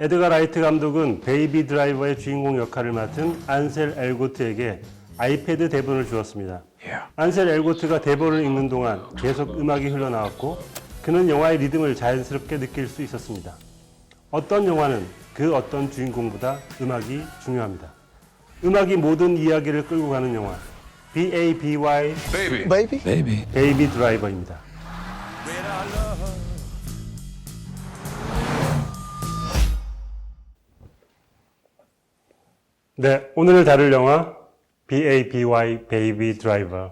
에드가 라이트 감독은 베이비 드라이버의 주인공 역할을 맡은 안셀 엘고트에게 아이패드 대본을 주었습니다. 안셀 엘고트가 대본을 읽는 동안 계속 음악이 흘러나왔고 그는 영화의 리듬을 자연스럽게 느낄 수 있었습니다. 어떤 영화는 그 어떤 주인공보다 음악이 중요합니다. 음악이 모든 이야기를 끌고 가는 영화 BABY 베이비 드라이버입니다. 네, 오늘 다룰 영화 BABY 베이비 드라이버.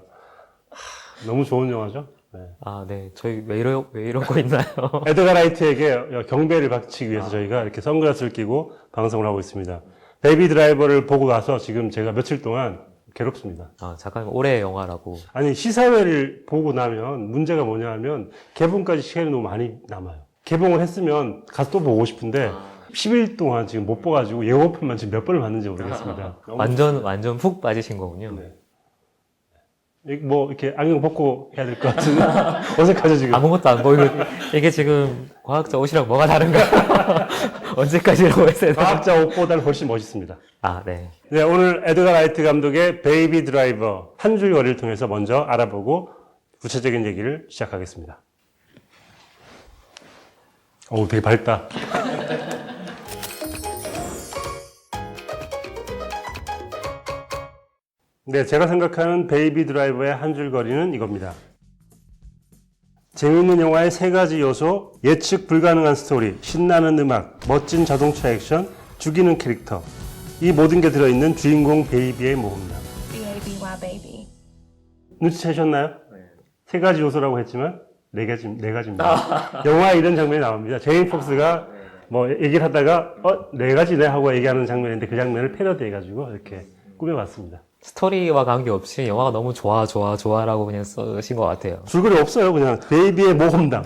너무 좋은 영화죠? 네. 아, 네. 저희 왜 이러고 있나요? 에드가 라이트에게 경배를 바치기 위해서 저희가 이렇게 선글라스를 끼고 방송을 하고 있습니다. 베이비 드라이버를 보고 나서 지금 제가 며칠 동안 괴롭습니다. 아, 작가님 올해의 영화라고. 아니, 시사회를 보고 나면 문제가 뭐냐 하면 개봉까지 시간이 너무 많이 남아요. 개봉을 했으면 가서 또 보고 싶은데 10일 동안 지금 못 봐가지고 예고편만 지금 몇 번을 봤는지 모르겠습니다. 완전 푹 빠지신 거군요. 네. 뭐 이렇게 안경 벗고 해야 될 것 같은 어색하죠 지금. 아무것도 안 보이고 이게 지금 과학자 옷이랑 뭐가 다른가? 언제까지라고 했어요? 과학자 옷보다는 훨씬 멋있습니다. 아, 네. 네, 오늘 에드가 라이트 감독의 베이비 드라이버 한 줄거리를 통해서 먼저 알아보고 구체적인 얘기를 시작하겠습니다. 오, 되게 밝다. 네, 제가 생각하는 베이비 드라이버의 한 줄거리는 이겁니다. 재미있는 영화의 세 가지 요소, 예측 불가능한 스토리, 신나는 음악, 멋진 자동차 액션, 죽이는 캐릭터. 이 모든 게 들어있는 주인공 베이비의 모험이다. BABY baby. 눈치채셨나요? 네. 세 가지 요소라고 했지만 네 가지입니다. 영화에 이런 장면이 나옵니다. 제인 폭스가 뭐 얘기를 하다가 네 가지네 하고 얘기하는 장면인데 그 장면을 패러디해가지고 이렇게 꾸며봤습니다. 스토리와 관계없이 영화가 너무 좋아라고 그냥 쓰신 것 같아요. 줄거리 없어요. 그냥 베이비의 모험담.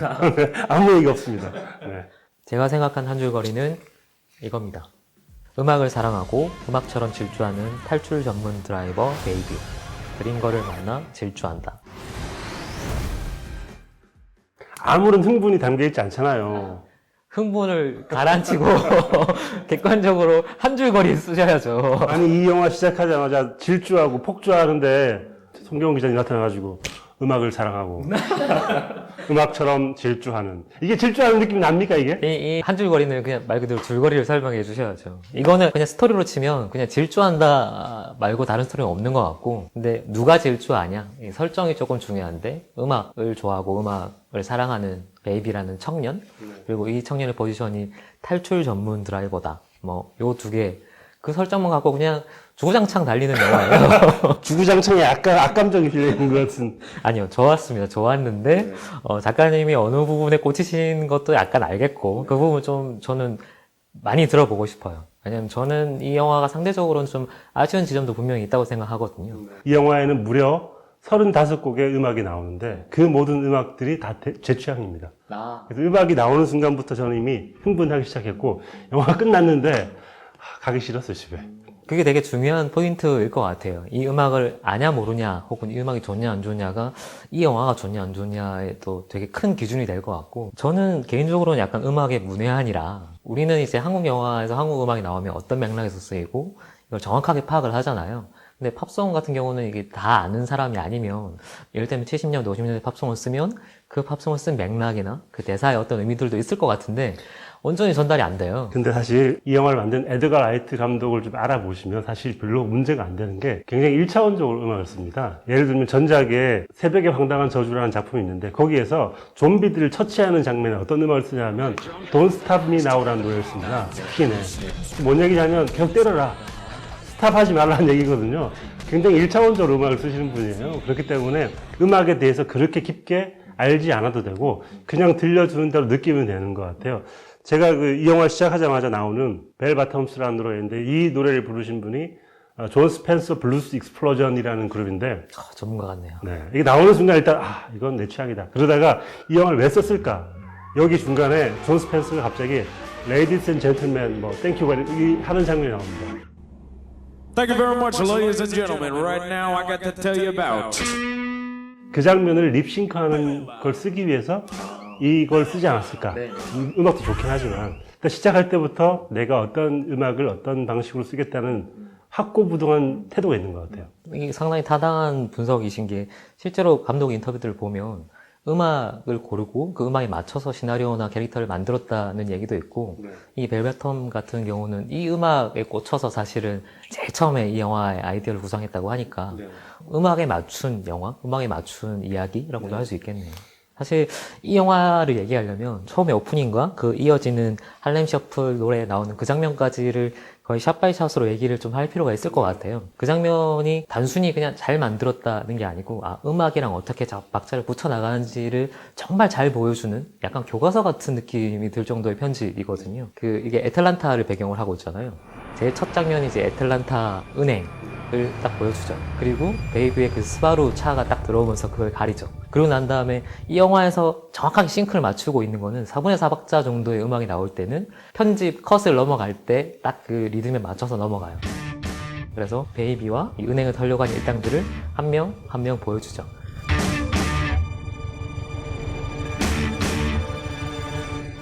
아무 얘기 없습니다. 네. 제가 생각한 한 줄거리는 이겁니다. 음악을 사랑하고 음악처럼 질주하는 탈출 전문 드라이버 베이비. 드림걸을 만나 질주한다. 아무런 흥분이 담겨있지 않잖아요. 흥분을 가라앉히고 객관적으로 한 줄거리 쓰셔야죠. 아니 이 영화 시작하자마자 질주하고 폭주하는데 송경훈 기자님 나타나가지고 음악을 사랑하고 음악처럼 질주하는 이게 질주하는 느낌이 납니까 이게? 이 한 줄거리는 그냥 말 그대로 줄거리를 설명해 주셔야죠. 이거는 그냥 스토리로 치면 그냥 질주한다 말고 다른 스토리는 없는 것 같고, 근데 누가 질주하냐? 이 설정이 조금 중요한데 음악을 좋아하고 음악을 사랑하는 베이비라는 청년, 그리고 이 청년의 포지션이 탈출 전문 드라이버다. 뭐 요 두 개 그 설정만 갖고 그냥 주구장창 달리는 영화예요. 주구장창에 약간 악감정이 실려있는 것 같은. 아니요, 좋았습니다. 좋았는데 작가님이 어느 부분에 꽂히신 것도 약간 알겠고 그 부분 좀 저는 많이 들어보고 싶어요. 왜냐면 저는 이 영화가 상대적으로는 좀 아쉬운 지점도 분명히 있다고 생각하거든요. 이 영화에는 무려 35곡의 음악이 나오는데 그 모든 음악들이 다 제 취향입니다. 그래서 음악이 나오는 순간부터 저는 이미 흥분하기 시작했고 영화가 끝났는데 가기 싫었어요 집에. 그게 되게 중요한 포인트일 것 같아요. 이 음악을 아냐 모르냐 혹은 이 음악이 좋냐 안 좋냐가 이 영화가 좋냐 안 좋냐에 또 되게 큰 기준이 될 것 같고, 저는 개인적으로는 약간 음악의 문외한이라 우리는 이제 한국 영화에서 한국 음악이 나오면 어떤 맥락에서 쓰이고 이걸 정확하게 파악을 하잖아요. 근데 팝송 같은 경우는 이게 다 아는 사람이 아니면, 예를 들면 70년대 50년대 팝송을 쓰면 그 팝송을 쓴 맥락이나 그 대사의 어떤 의미들도 있을 것 같은데 온전히 전달이 안 돼요. 근데 사실 이 영화를 만든 에드가 라이트 감독을 좀 알아보시면 사실 별로 문제가 안 되는 게 굉장히 1차원적으로 음악을 씁니다. 예를 들면 전작에 새벽의 황당한 저주라는 작품이 있는데 거기에서 좀비들을 처치하는 장면에 어떤 음악을 쓰냐면 Don't Stop Me Now라는 노래를 씁니다. 피네. 뭔 얘기냐면 계속 때려라. 스탑하지 말라는 얘기거든요. 굉장히 1차원적으로 음악을 쓰시는 분이에요. 그렇기 때문에 음악에 대해서 그렇게 깊게 알지 않아도 되고 그냥 들려주는 대로 느끼면 되는 것 같아요. 제가 이 영화 시작하자마자 나오는 벨 바텀스라는 노래인데 이 노래를 부르신 분이 존 스펜서 블루스 익스플로전이라는 그룹인데 전문가 같네요. 네, 이게 나오는 순간 일단 이건 내 취향이다. 그러다가 이 영화를 왜 썼을까? 여기 중간에 존 스펜서가 갑자기 Ladies and Gentlemen 뭐 땡큐 하는 장면이 나옵니다. Thank you very much, ladies and gentlemen. Right now, I got to tell you about. 그 장면을 립싱크하는 걸 쓰기 위해서 이걸 쓰지 않았을까. 네. 음악도 좋긴 하지만 일단 시작할 때부터 내가 어떤 음악을 어떤 방식으로 쓰겠다는 확고부동한 태도가 있는 것 같아요. 이게 상당히 타당한 분석이신 게 실제로 감독 인터뷰들을 보면 음악을 고르고 그 음악에 맞춰서 시나리오나 캐릭터를 만들었다는 얘기도 있고 이 벨벳텀 같은 경우는 이 음악에 꽂혀서 사실은 제일 처음에 이 영화의 아이디어를 구상했다고 하니까 음악에 맞춘 영화, 음악에 맞춘 이야기라고도 할 수 있겠네요. 사실 이 영화를 얘기하려면 처음에 오프닝과 그 이어지는 할렘 셔플 노래에 나오는 그 장면까지를 거의 샷 바이 샷으로 얘기를 좀 할 필요가 있을 것 같아요. 그 장면이 단순히 그냥 잘 만들었다는 게 아니고 음악이랑 어떻게 박자를 붙여 나가는지를 정말 잘 보여주는 약간 교과서 같은 느낌이 들 정도의 편집이거든요. 이게 애틀란타를 배경을 하고 있잖아요. 제일 첫 장면이 이제 애틀란타 은행을 딱 보여주죠. 그리고 베이비의 그 스바루 차가 딱 들어오면서 그걸 가리죠. 그러고 난 다음에 이 영화에서 정확하게 싱크를 맞추고 있는 거는 4분의 4박자 정도의 음악이 나올 때는 편집 컷을 넘어갈 때 딱 그 리듬에 맞춰서 넘어가요. 그래서 베이비와 이 은행을 털려고 하는 일당들을 한 명 한 명 보여주죠.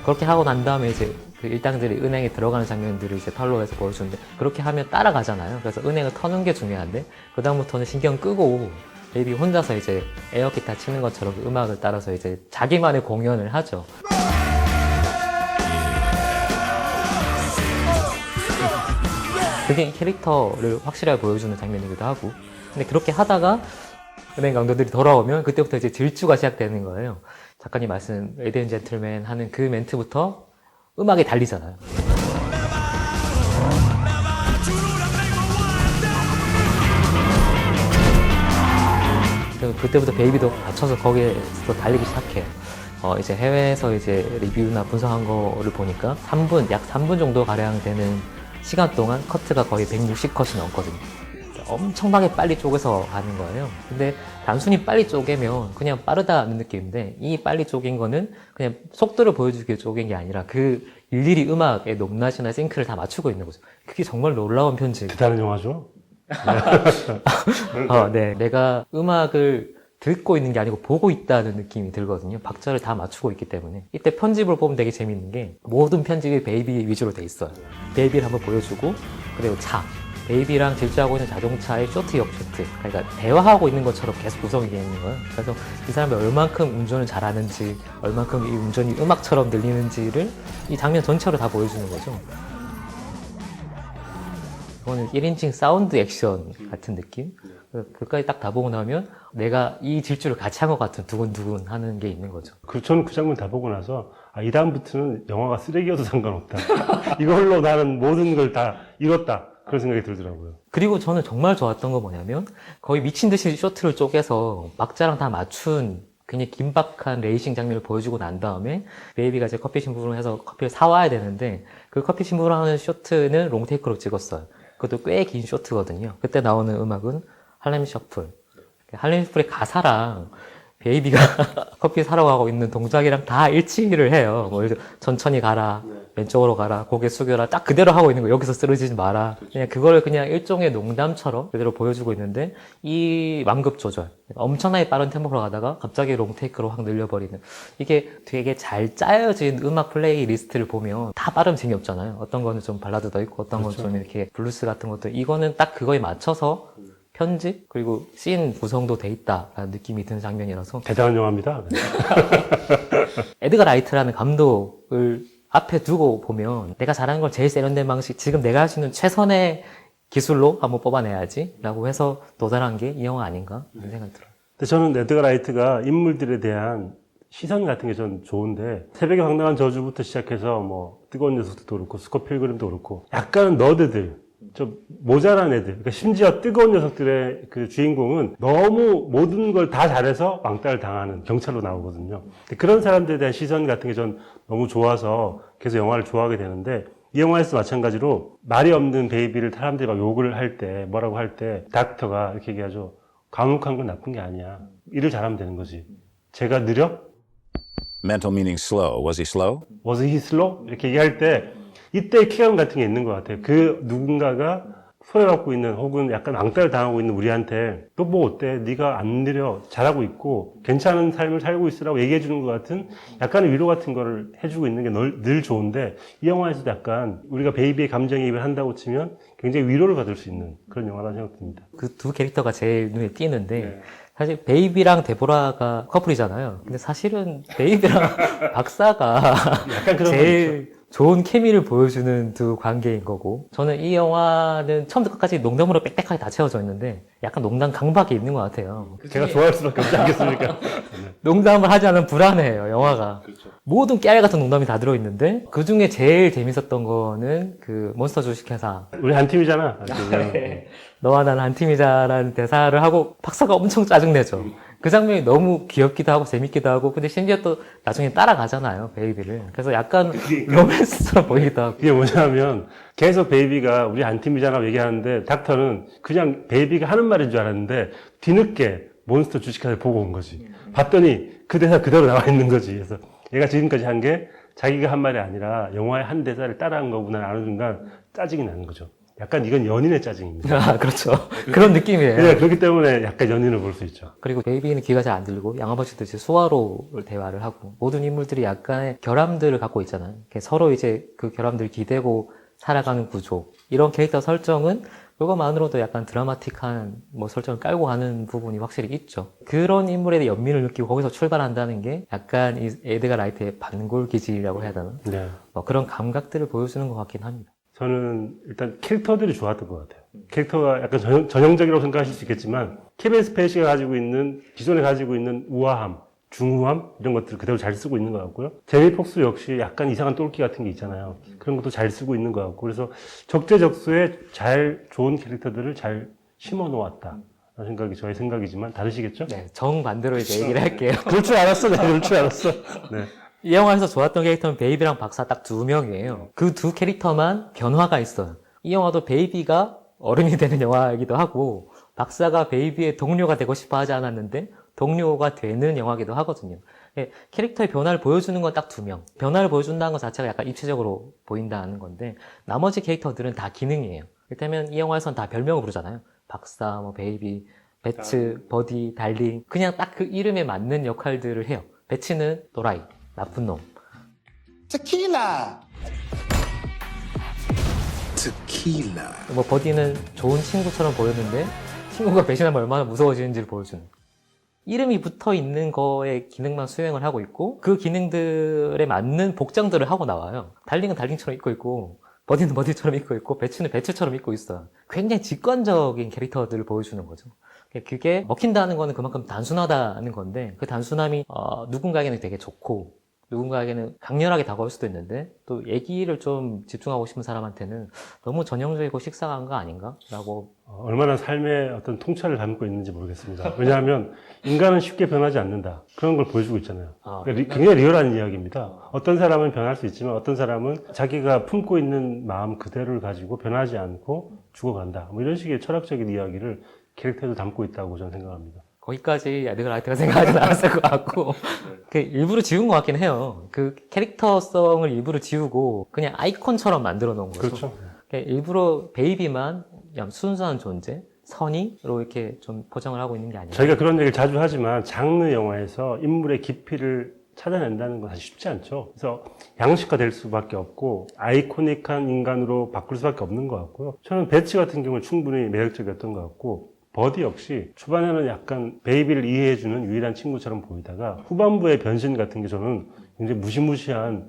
그렇게 하고 난 다음에 이제 그 일당들이 은행에 들어가는 장면들을 이제 팔로우해서 보여주는데 그렇게 하면 따라가잖아요. 그래서 은행을 터는 게 중요한데 그다음부터는 신경 끄고 베이비 혼자서 이제 에어기타 치는 것처럼 그 음악을 따라서 이제 자기만의 공연을 하죠. 그게 이 캐릭터를 확실하게 보여주는 장면이기도 하고 근데 그렇게 하다가 은행 강도들이 돌아오면 그때부터 이제 질주가 시작되는 거예요. 작가님 말씀 레이디 앤 젠틀맨 하는 그 멘트부터 음악이 달리잖아요. 그때부터 베이비도 맞춰서 거기에 또 달리기 시작해요. 이제 해외에서 이제 리뷰나 분석한 거를 보니까 약 3분 정도 가량 되는 시간 동안 커트가 거의 160컷이 넘거든요. 엄청나게 빨리 쪼개서 가는 거예요. 근데 단순히 빨리 쪼개면 그냥 빠르다는 느낌인데 이 빨리 쪼갠 거는 그냥 속도를 보여주기 위해 쪼갠 게 아니라 그 일일이 음악의 높낮이나 싱크를 다 맞추고 있는 거죠. 그게 정말 놀라운 편집. 대단한 영화죠. 네. 내가 음악을 듣고 있는 게 아니고 보고 있다는 느낌이 들거든요. 박자를 다 맞추고 있기 때문에. 이때 편집을 보면 되게 재밌는 게 모든 편집이 베이비 위주로 돼 있어요. 베이비를 한번 보여주고 그리고 베이비랑 질주하고 있는 자동차의 쇼트 역쇼트. 그러니까 대화하고 있는 것처럼 계속 구성이 되어 있는 거예요. 그래서 이 사람이 얼만큼 운전을 잘하는지, 얼만큼 이 운전이 음악처럼 들리는지를 이 장면 전체로 다 보여주는 거죠. 이거는 1인칭 사운드 액션 같은 느낌? 그까지 딱 다 보고 나면 내가 이 질주를 같이 한 것 같은 두근두근 하는 게 있는 거죠. 저는 그 장면 다 보고 나서 이 다음부터는 영화가 쓰레기여도 상관없다. 이걸로 나는 모든 걸 다 이뤘다. 그런 생각이 들더라고요. 그리고 저는 정말 좋았던 거 뭐냐면 거의 미친 듯이 쇼트를 쪼개서 박자랑 다 맞춘 굉장히 긴박한 레이싱 장면을 보여주고 난 다음에 베이비가 이제 커피 심부름을 해서 커피를 사와야 되는데 그 커피 심부름 하는 쇼트는 롱테이크로 찍었어요. 그것도 꽤 긴 쇼트거든요. 그때 나오는 음악은 할렘 셔플. 할렘 셔플의 가사랑 베이비가 커피 사러 가고 있는 동작이랑 다 일치를 해요. 뭐 예를 들어 천천히 가라, 왼쪽으로 가라, 고개 숙여라, 딱 그대로 하고 있는 거. 여기서 쓰러지지 마라. 그냥 그걸 그냥 일종의 농담처럼 그대로 보여주고 있는데 이 완급 조절, 엄청나게 빠른 템포로 가다가 갑자기 롱테이크로 확 늘려버리는 이게 되게 잘 짜여진 음악 플레이리스트를 보면 다 빠르면 재미없잖아요. 어떤 거는 좀 발라드도 있고 어떤 건 좀 이렇게 블루스 같은 것도 이거는 딱 그거에 맞춰서 편집 그리고 씬 구성도 돼 있다라는 느낌이 드는 장면이라서 대단한 영화입니다. 에드가 라이트라는 감독을 앞에 두고 보면 내가 잘하는 걸 제일 세련된 방식 지금 내가 할 수 있는 최선의 기술로 한번 뽑아내야지 라고 해서 도달한 게 이 영화 아닌가 이런 생각이 들어요. 근데 저는 에드가 라이트가 인물들에 대한 시선 같은 게 전 좋은데 새벽의 황당한 저주부터 시작해서 뭐 뜨거운 녀석도 그렇고 스콧 필그림도 그렇고 약간 너드들 좀 모자란 애들, 그러니까 심지어 뜨거운 녀석들의 그 주인공은 너무 모든 걸 다 잘해서 왕따를 당하는 경찰로 나오거든요. 근데 그런 사람들에 대한 시선 같은 게 전 너무 좋아서 계속 영화를 좋아하게 되는데 이 영화에서 마찬가지로 말이 없는 베이비를 사람들이 막 욕을 할 때 뭐라고 할 때 닥터가 이렇게 얘기하죠. 과묵한 건 나쁜 게 아니야. 일을 잘하면 되는 거지. 제가 느려? Mental meaning slow. Was he slow? Was he slow? 이렇게 얘기할 때 이때 쾌감 같은 게 있는 것 같아요. 그 누군가가 소외받고 있는 혹은 약간 왕따를 당하고 있는 우리한테 또 뭐 어때? 네가 안 느려 잘하고 있고 괜찮은 삶을 살고 있으라고 얘기해 주는 것 같은 약간의 위로 같은 거를 해주고 있는 게 늘 좋은데 이 영화에서도 약간 우리가 베이비의 감정이입을 한다고 치면 굉장히 위로를 받을 수 있는 그런 영화라는 생각이 듭니다. 그 두 캐릭터가 제일 눈에 띄는데 사실 베이비랑 데보라가 커플이잖아요. 근데 사실은 베이비랑 박사가 약간 그런 거 제일 좋은 케미를 보여주는 두 관계인 거고, 저는 이 영화는 처음부터 끝까지 농담으로 빽빽하게 다 채워져 있는데 약간 농담 강박이 있는 것 같아요. 제가 좋아할 수밖에 없지 않겠습니까? 농담을 하지 않으면 불안해요, 영화가. 모든 깨알 같은 농담이 다 들어있는데 그 중에 제일 재밌었던 거는 그 몬스터 주식회사 우리 한 팀이잖아. 너와 난 한 팀이자라는 대사를 하고 박사가 엄청 짜증내죠. 그 장면이 너무 귀엽기도 하고 재밌기도 하고, 근데 심지어 또 나중에 따라가잖아요, 베이비를. 그래서 약간 로맨스처럼 보이기도 하고. 그게 뭐냐면 계속 베이비가 우리 한 팀이잖아 얘기하는데 닥터는 그냥 베이비가 하는 말인 줄 알았는데 뒤늦게 몬스터 주식회사를 보고 온 거지. 봤더니 그 대사 그대로 나와 있는 거지. 그래서 얘가 지금까지 한 게 자기가 한 말이 아니라 영화의 한 대사를 따라한 거구나 아는 순간 짜증이 나는 거죠. 약간 이건 연인의 짜증입니다. 아, 그렇죠. 그런 느낌이에요. 네, 그렇기 때문에 약간 연인을 볼 수 있죠. 그리고 베이비는 귀가 잘 안 들리고 양아버지도 이제 수화로 대화를 하고, 모든 인물들이 약간의 결함들을 갖고 있잖아요. 서로 이제 그 결함들을 기대고 살아가는 구조. 이런 캐릭터 설정은 그것만으로도 약간 드라마틱한 뭐 설정을 깔고 가는 부분이 확실히 있죠. 그런 인물에 대해 연민을 느끼고 거기서 출발한다는 게 약간 이 에드가 라이트의 반골 기질이라고 해야 되나? 네. 뭐 그런 감각들을 보여주는 것 같긴 합니다. 저는 일단 캐릭터들이 좋았던 것 같아요. 캐릭터가 약간 전형적이라고 생각하실 수 있겠지만 케빈 스페이시가 가지고 있는 기존에 가지고 있는 우아함, 중후함 이런 것들을 그대로 잘 쓰고 있는 것 같고요. 제이 폭스 역시 약간 이상한 똘끼 같은 게 있잖아요. 그런 것도 잘 쓰고 있는 것 같고, 그래서 적재적소에 잘 좋은 캐릭터들을 잘 심어 놓았다. 라는 생각이 저의 생각이지만 다르시겠죠? 네, 정반대로 이제 얘기를 할게요. 그럴 줄 알았어. 내가 그럴 줄 알았어. 네. 이 영화에서 좋았던 캐릭터는 베이비랑 박사 딱 두 명이에요. 그 두 캐릭터만 변화가 있어요. 이 영화도 베이비가 어른이 되는 영화이기도 하고, 박사가 베이비의 동료가 되고 싶어 하지 않았는데 동료가 되는 영화이기도 하거든요. 캐릭터의 변화를 보여주는 건 딱 두 명. 변화를 보여준다는 것 자체가 약간 입체적으로 보인다는 건데, 나머지 캐릭터들은 다 기능이에요. 이를테면 이 영화에서는 다 별명을 부르잖아요. 박사, 뭐 베이비, 배츠, 버디, 달링. 그냥 딱 그 이름에 맞는 역할들을 해요. 배츠는 또라이, 나쁜 놈. Tequila. 뭐 버디는 좋은 친구처럼 보였는데 친구가 배신하면 얼마나 무서워지는지를 보여주는. 이름이 붙어 있는 거에 기능만 수행을 하고 있고, 그 기능들에 맞는 복장들을 하고 나와요. 달링은 달링처럼 입고 있고, 버디는 버디처럼 입고 있고, 배츠는 배츠처럼 입고 있어요. 굉장히 직관적인 캐릭터들을 보여주는 거죠. 그게 먹힌다는 거는 그만큼 단순하다는 건데, 그 단순함이 누군가에게는 되게 좋고 누군가에게는 강렬하게 다가올 수도 있는데, 또 얘기를 좀 집중하고 싶은 사람한테는 너무 전형적이고 식상한 거 아닌가? 라고. 얼마나 삶의 어떤 통찰을 담고 있는지 모르겠습니다. 왜냐하면 인간은 쉽게 변하지 않는다. 그런 걸 보여주고 있잖아요. 그러니까 굉장히 리얼한 이야기입니다. 어떤 사람은 변할 수 있지만 어떤 사람은 자기가 품고 있는 마음 그대로를 가지고 변하지 않고 죽어간다. 뭐 이런 식의 철학적인 이야기를 캐릭터에도 담고 있다고 저는 생각합니다. 거기까지 에드가 라이트가 생각하진 않았을 것 같고, 일부러 지운 것 같긴 해요. 그 캐릭터성을 일부러 지우고 그냥 아이콘처럼 만들어 놓은 거죠. 그렇죠. 일부러 베이비만 그냥 순수한 존재, 선의로 이렇게 좀 포장을 하고 있는 게 아니라. 저희가 그런 얘기를 자주 하지만 장르 영화에서 인물의 깊이를 찾아낸다는 건 사실 쉽지 않죠. 그래서 양식화 될 수밖에 없고 아이코닉한 인간으로 바꿀 수밖에 없는 것 같고요. 저는 배치 같은 경우는 충분히 매력적이었던 것 같고, 버디 역시 초반에는 약간 베이비를 이해해주는 유일한 친구처럼 보이다가 후반부의 변신 같은 게 저는 굉장히 무시무시한,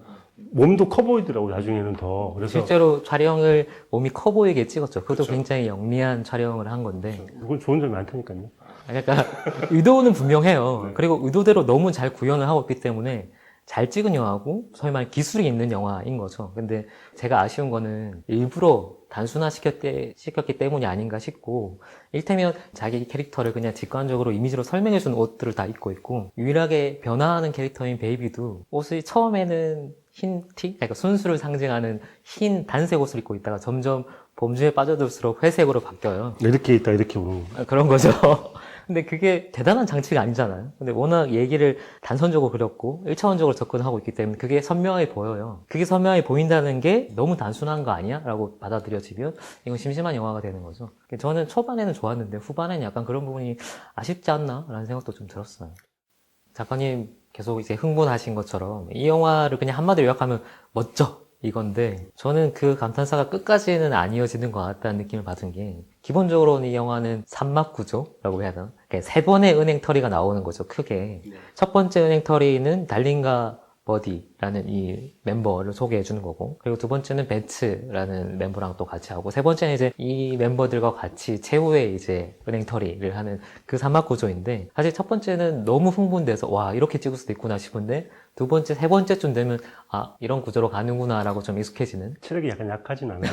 몸도 커 보이더라고요, 나중에는 더. 그래서 실제로 촬영을 몸이 커 보이게 찍었죠. 그것도 굉장히 영리한 촬영을 한 건데. 그건 좋은 점이 많다니까요. 그러니까 의도는 분명해요. 그리고 의도대로 너무 잘 구현을 하고 있기 때문에 잘 찍은 영화고 소위 말해 기술이 있는 영화인 거죠. 근데 제가 아쉬운 거는 일부러 단순화시켰기 때문이 아닌가 싶고, 일테면 자기 캐릭터를 그냥 직관적으로 이미지로 설명해준 옷들을 다 입고 있고, 유일하게 변화하는 캐릭터인 베이비도 옷이 처음에는 흰 티? 그러니까 순수를 상징하는 흰 단색 옷을 입고 있다가 점점 봄중에 빠져들수록 회색으로 바뀌어요. 이렇게 있다 이렇게 오는 그런 거죠. 근데 그게 대단한 장치가 아니잖아요. 근데 워낙 얘기를 단선적으로 그렸고 1차원적으로 접근하고 있기 때문에 그게 선명하게 보여요. 그게 선명하게 보인다는 게 너무 단순한 거 아니야? 라고 받아들여지면 이건 심심한 영화가 되는 거죠. 저는 초반에는 좋았는데 후반에는 약간 그런 부분이 아쉽지 않나? 라는 생각도 좀 들었어요. 작가님 계속 이제 흥분하신 것처럼 이 영화를 그냥 한마디로 요약하면 멋져! 이건데 저는 그 감탄사가 끝까지는 안 이어지는 것 같다는 느낌을 받은 게 기본적으로는 이 영화는 삼막구조라고 해야 되나? 그러니까 세 번의 은행털이가 나오는 거죠, 크게. 첫 번째 은행털이는 달린과 버디라는 이 멤버를 소개해 주는 거고, 그리고 두 번째는 벤츠라는 멤버랑 또 같이 하고, 세 번째는 이제 이 멤버들과 같이 최후의 이제 은행털이를 하는 그 삼막 구조인데, 사실 첫 번째는 너무 흥분돼서 와 이렇게 찍을 수도 있구나 싶은데, 두 번째, 세 번째쯤 되면 아 이런 구조로 가는구나라고 좀 익숙해지는. 체력이 약간 약하진 않아요?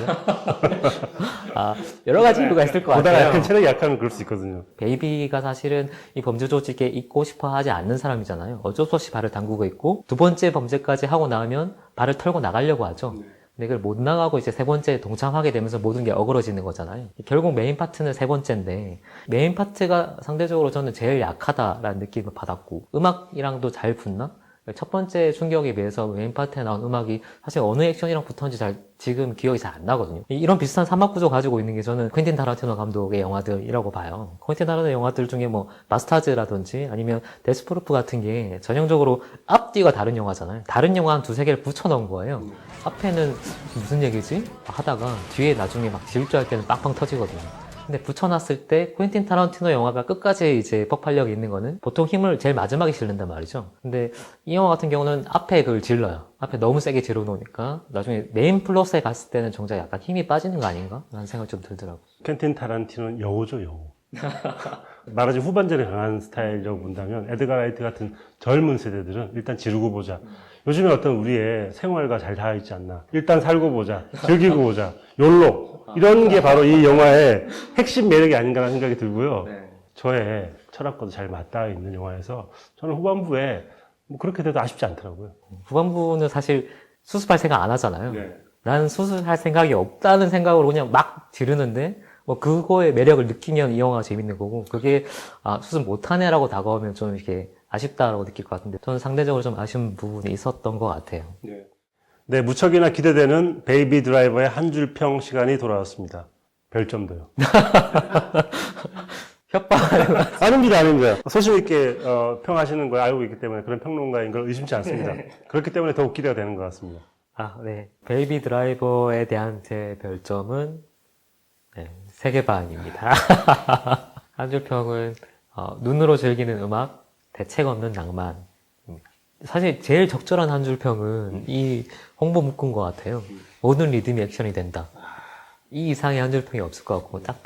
아 여러 가지 이유가 있을 것 보다가 같아요. 약간 체력이 약하면 그럴 수 있거든요. 베이비가 사실은 이 범죄 조직에 있고 싶어 하지 않는 사람이잖아요. 어쩔 수 없이 발을 담그고 있고, 두 번째 범죄까지 하고 나면 발을 털고 나가려고 하죠. 근데 그걸 못 나가고 이제 세 번째 동참하게 되면서 모든 게 어그러지는 거잖아요. 결국 메인 파트는 세 번째인데, 메인 파트가 상대적으로 저는 제일 약하다라는 느낌을 받았고, 음악이랑도 잘 붙나? 첫 번째 충격에 비해서 메인 파트에 나온 음악이 사실 어느 액션이랑 붙었는지 지금 기억이 잘 안 나거든요. 이런 비슷한 삼막 구조 가지고 있는 게 저는 퀸틴 타란티노 감독의 영화들이라고 봐요. 퀸틴 타란티노 영화들 중에 뭐 마스타즈라든지 아니면 데스프루프 같은 게 전형적으로 앞뒤가 다른 영화잖아요. 다른 영화 한 두세 개를 붙여넣은 거예요. 앞에는 무슨 얘기지? 하다가 뒤에 나중에 막 질주할 때는 빵빵 터지거든요. 근데 붙여놨을 때 퀸틴 타란티노 영화가 끝까지 이제 폭발력이 있는 거는 보통 힘을 제일 마지막에 실른단 말이죠. 근데 이 영화 같은 경우는 앞에 그걸 질러요. 앞에 너무 세게 질러 놓으니까 나중에 메인 플러스에 갔을 때는 정작 약간 힘이 빠지는 거 아닌가? 라는 생각이 좀 들더라고요. 퀸틴 타란티노는 여우죠, 여우. 말하자면 후반전에 강한 스타일이라고 본다면 에드가 라이트 같은 젊은 세대들은 일단 지르고 보자. 요즘에 어떤 우리의 생활과 잘 닿아 있지 않나. 일단 살고 보자. 즐기고 보자. 욜로. 이런 게 바로 이 영화의 핵심 매력이 아닌가라는 생각이 들고요. 저의 철학과도 잘 맞닿아 있는 영화여서 저는 후반부에 뭐 그렇게 돼도 아쉽지 않더라고요. 후반부는 사실 수습할 생각 안 하잖아요. 난 수습할 생각이 없다는 생각으로 그냥 막 지르는데 뭐 그거의 매력을 느끼면 이 영화가 재밌는 거고, 그게 아 수습 못하네라고 다가오면 좀 이렇게 아쉽다라고 느낄 것 같은데, 저는 상대적으로 좀 아쉬운 부분이 있었던 것 같아요. 네, 무척이나 기대되는 베이비 드라이버의 한 줄 평 시간이 돌아왔습니다. 별점도요. 협박하는 거. 아닙니다. 소신 있게 평하시는 걸 알고 있기 때문에 그런 평론가인 걸 의심치 않습니다. 그렇기 때문에 더욱 기대가 되는 것 같습니다. 아, 네. 베이비 드라이버에 대한 제 별점은 3개 반입니다. 한 줄 평은 눈으로 즐기는 음악, 대책 없는 낭만입니다. 사실 제일 적절한 한 줄 평은 이 홍보 문구인 것 같아요. 모든 리듬이 액션이 된다. 이 이상의 한 줄 평이 없을 것 같고, 딱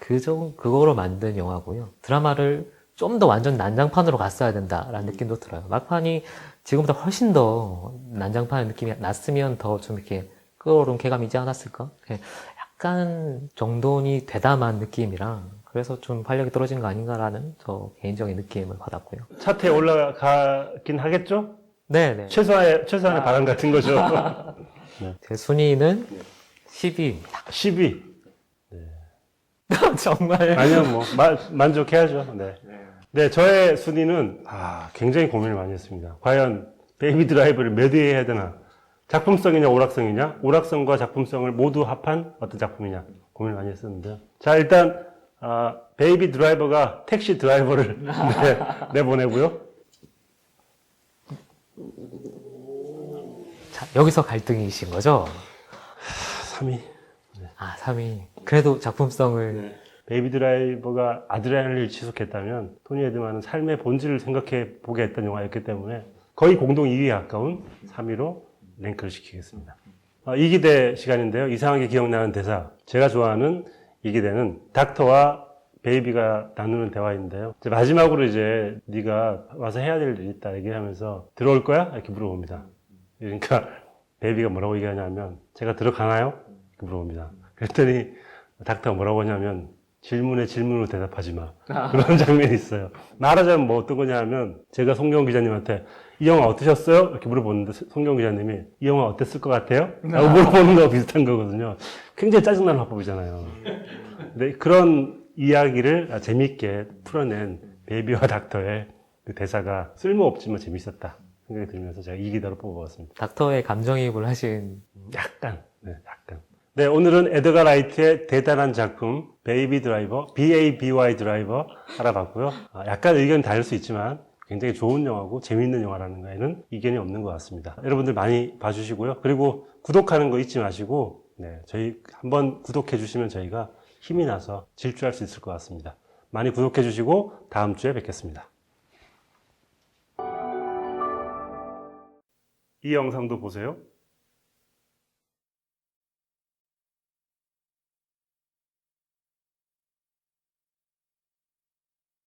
그거로 만든 영화고요. 드라마를 좀 더 완전 난장판으로 갔어야 된다라는 느낌도 들어요. 막판이 지금보다 훨씬 더 난장판의 느낌이 났으면 더 좀 이렇게 끌어오른 쾌감이지 않았을까? 약간 정돈이 되다만 느낌이랑, 그래서 좀 활력이 떨어진 거 아닌가라는 저 개인적인 느낌을 받았고요. 차트에 올라가긴 하겠죠? 네네. 최소한의 바람 같은 거죠. 제 순위는 10위입니다. 10위. 정말. 아니요, 뭐, 만족해야죠. 네. 네, 저의 순위는, 굉장히 고민을 많이 했습니다. 과연, 베이비 드라이브를 몇 위에 해야 되나? 작품성이냐, 오락성이냐? 오락성과 작품성을 모두 합한 어떤 작품이냐? 고민을 많이 했었는데요. 자, 일단, 베이비 드라이버가 택시 드라이버를 내보내고요. 자, 여기서 갈등이신 거죠? 3위. 3위. 그래도 작품성을. 베이비 드라이버가 아드레날린을 지속했다면 토니 에드만은 삶의 본질을 생각해 보게 했던 영화였기 때문에 거의 공동 2위에 가까운 3위로 랭크를 시키겠습니다. 이기대 시간인데요. 이상하게 기억나는 대사. 제가 좋아하는 이기대는 닥터와 베이비가 나누는 대화인데요. 이제 마지막으로 이제 네가 와서 해야 될 일이 있다 얘기하면서 들어올 거야? 이렇게 물어봅니다. 그러니까 베이비가 뭐라고 얘기하냐면 제가 들어가나요? 이렇게 물어봅니다. 그랬더니 닥터가 뭐라고 하냐면 질문에 질문으로 대답하지 마. 그런 장면이 있어요. 말하자면 뭐 어떤 거냐 하면 제가 송경 기자님한테 이 영화 어떠셨어요? 이렇게 물어보는데 송경 기자님이 이 영화 어땠을 것 같아요? 라고 물어보는 거와 비슷한 거거든요. 굉장히 짜증나는 화법이잖아요. 근데 그런 이야기를 재미있게 풀어낸 베이비와 닥터의 그 대사가 쓸모없지만 재밌었다 생각이 들면서 제가 이 기사로 뽑아봤습니다. 닥터의 감정이입을 하신 약간. 네, 오늘은 에드가 라이트의 대단한 작품 베이비 드라이버, BABY 드라이버 알아봤고요. 약간 의견이 다를 수 있지만 굉장히 좋은 영화고 재미있는 영화라는 거에는 이견이 없는 것 같습니다. 여러분들 많이 봐주시고요. 그리고 구독하는 거 잊지 마시고 저희 한번 구독해 주시면 저희가 힘이 나서 질주할 수 있을 것 같습니다. 많이 구독해 주시고 다음 주에 뵙겠습니다. 이 영상도 보세요.